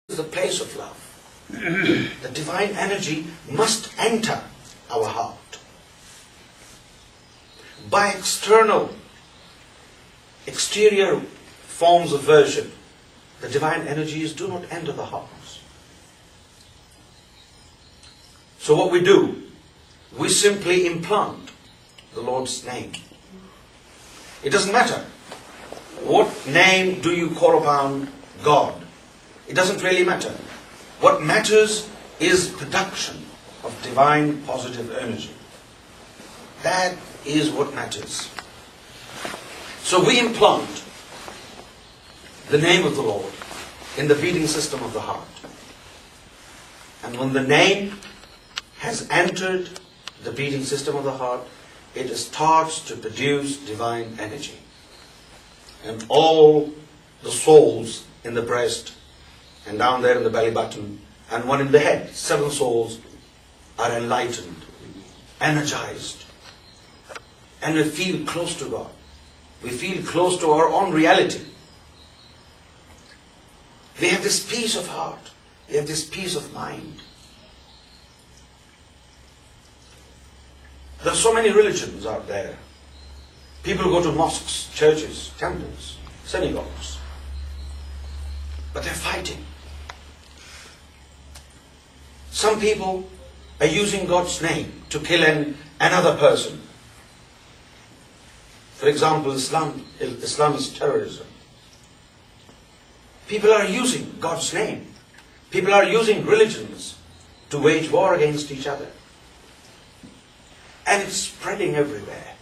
is the place of love. The divine energy must enter our heart. By exterior forms of worship, the divine energies do not enter the hearts. So what we do, we simply implant the Lord's name. It doesn't matter what name do you call upon God. It doesn't really matter. What matters is production of divine positive energy. That is what matters. So we implant the name of the Lord in the beating system of the heart. And when the name has entered the beating system of the heart, it starts to produce divine energy. And all the souls in the breast and down there in the belly button and one in the head, 7 souls are enlightened, energized. And we feel close to God. We feel close to our own reality. We have this peace of heart. We have this peace of mind. There are so many religions out there. People go to mosques, churches, temples, synagogues. But they're fighting. Some people are using God's name to kill another person. For example, Islam is terrorism. People are using God's name. People are using religions to wage war against each other. And it's spreading everywhere.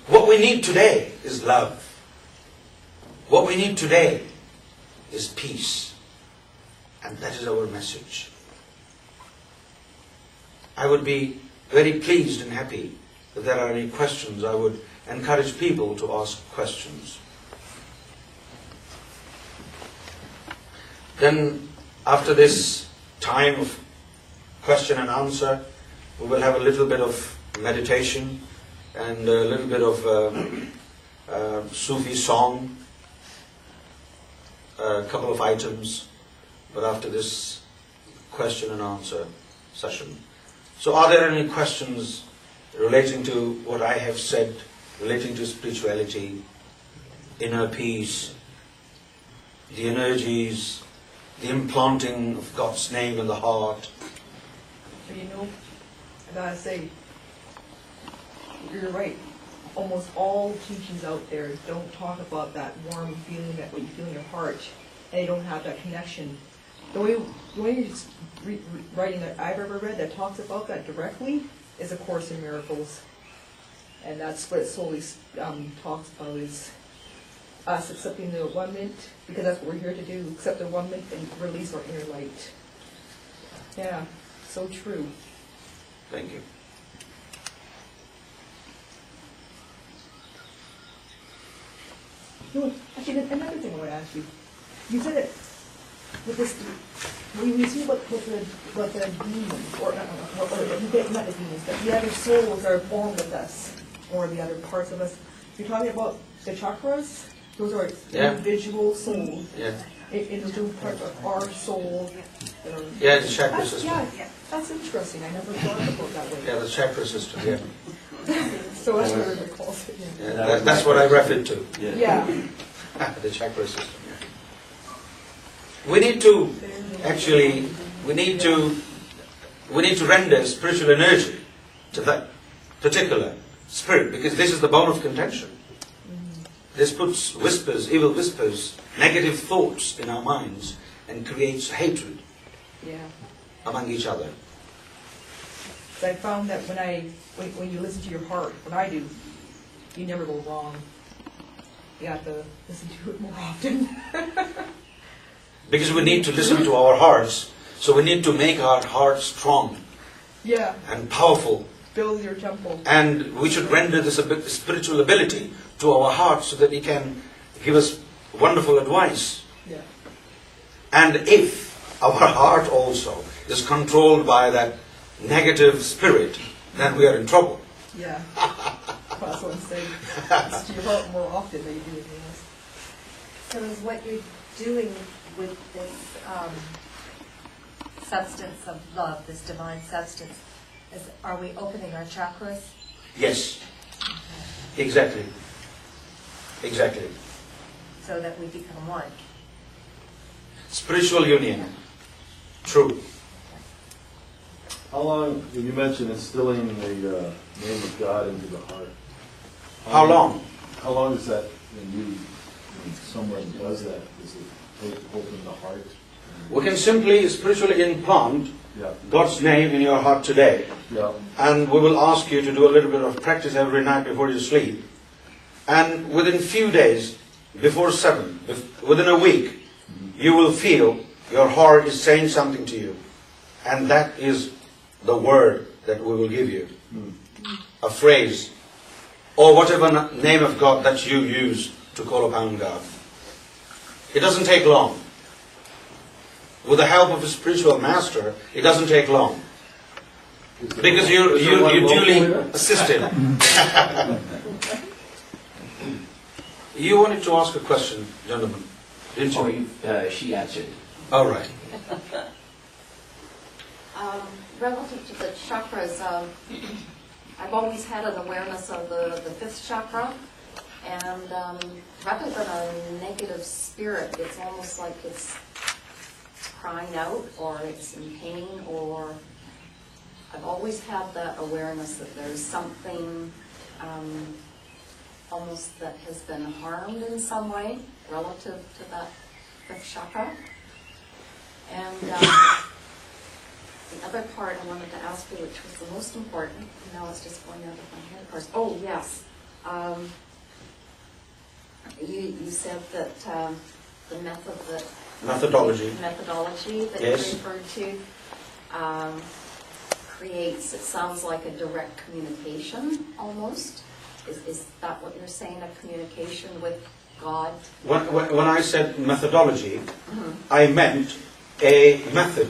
What we need today is love. What we need today is peace. And that is our message. I would be very pleased and happy if there are any questions. I would encourage people to ask questions. Then, after this time of question and answer, we will have a little bit of meditation and a little bit of Sufi song, a couple of items, but after this question and answer session. So are there any questions relating to what I have said, relating to spirituality, inner peace, the energies, the implanting of God's name in the heart? You know, I gotta say, you're right. Almost all teachings out there don't talk about that warm feeling, that what you feel in your heart, and they don't have that connection. The only writing that I've ever read that talks about that directly is A Course in Miracles. And that's what it solely talks about, is us accepting the one mint, because that's what we're here to do, accept the one mint and release our inner light. Yeah, so true. Thank you. No, actually, another thing I want to ask you. You said it with this, when you see what the demons, or not the demons, but the other souls that are born with us, or the other parts of us. You're talking about the chakras. Those are individual souls. Yeah. Individual parts of our soul. Yeah, the chakra system. Yeah, that's interesting. I never thought about it that way. Yeah, the chakra system, yeah. So that's what everybody calls it. Yeah, that's what I referred to. Yeah. The chakra system. We need to actually, we need to render spiritual energy to that particular spirit, because this is the bone of contention. This puts whispers, evil whispers, negative thoughts in our minds and creates hatred among each other. So I found that when you listen to your heart, when I do, you never go wrong. You have to listen to it more often. Because we need to listen to our hearts, so we need to make our hearts strong and powerful. Build your temple. And we should render this spiritual ability to our hearts so that it can give us wonderful advice. Yeah. And if our heart also is controlled by that negative spirit, then we are in trouble. Yeah. That's what I'm saying. Listen to your heart more often than you do anything else. So is what you're doing with this substance of love, this divine substance, are we opening our chakras? Yes. Exactly. Exactly. So that we become one. Spiritual union. True. How long, when you mentioned instilling the name of God into the heart? How long? How long is that when someone does that? Does it open the heart? We can simply spiritually implant Yeah. God's name in your heart today. Yeah. And we will ask you to do a little bit of practice every night before you sleep. And within few days, before 7, within a week, you will feel your heart is saying something to you. And that is the word that we will give you. A phrase, or whatever name of God that you use to call upon God. It doesn't take long. With the help of a spiritual master, it doesn't take long. Because you duly assisted. You wanted to ask a question, gentlemen, didn't you? She answered. All right. Relative to the chakras, I've always had an awareness of the fifth chakra, and rather than a negative spirit, it's almost like it's crying out, or it's in pain, or I've always had that awareness that there's something almost that has been harmed in some way relative to that fifth chakra. And the other part I wanted to ask you, which was the most important, now it's just going out of my head, of course. Oh, yes. You said that the methodology that Yes. you referred to creates, it sounds like a direct communication almost. Is that what you're saying, a communication with God? When I said methodology, I meant a method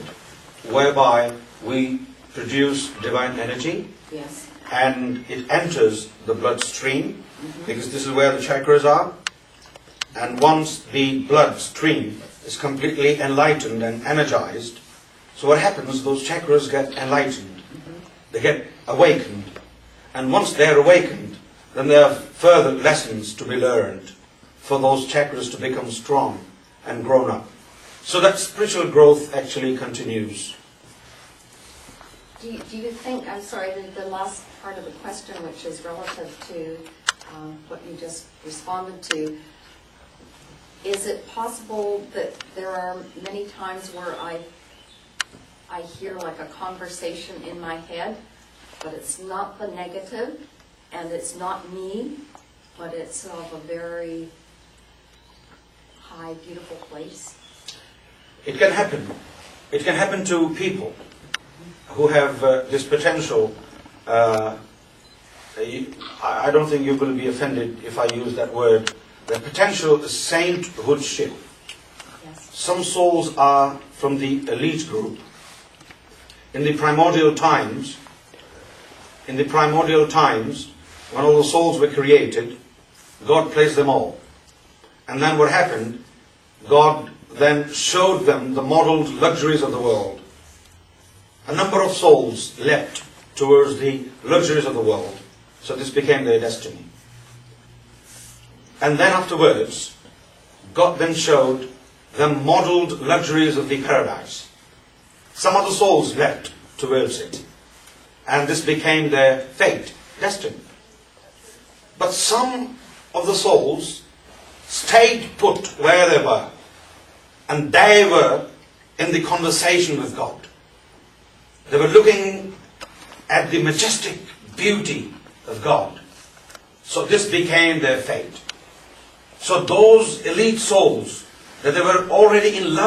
whereby we produce divine energy. Yes. And it enters the bloodstream, because this is where the chakras are. And once the bloodstream is completely enlightened and energized, so what happens, those chakras get enlightened. They get awakened. And once they're awakened, then there are further lessons to be learned for those chakras to become strong and grown up. So that spiritual growth actually continues. Do you think, I'm sorry, the last part of the question, which is relative to what you just responded to, is it possible that there are many times where I hear like a conversation in my head, but it's not the negative, and it's not me, but it's of a very high, beautiful place? It can happen. It can happen to people who have this potential. I don't think you're going to be offended if I use that word. The potential sainthoodship. Yes. Some souls are from the elite group. In the primordial times, when all the souls were created, God placed them all. And then what happened? God then showed them the modeled luxuries of the world. A number of souls leapt towards the luxuries of the world. So this became their destiny. And then afterwards, God then showed them modeled luxuries of the paradise. Some of the souls leapt towards it. And this became their fate, destiny. But some of the souls stayed put where they were. And they were in the conversation with God. They were looking at the majestic beauty of God. So this became their fate. So those elite souls, that they were already in love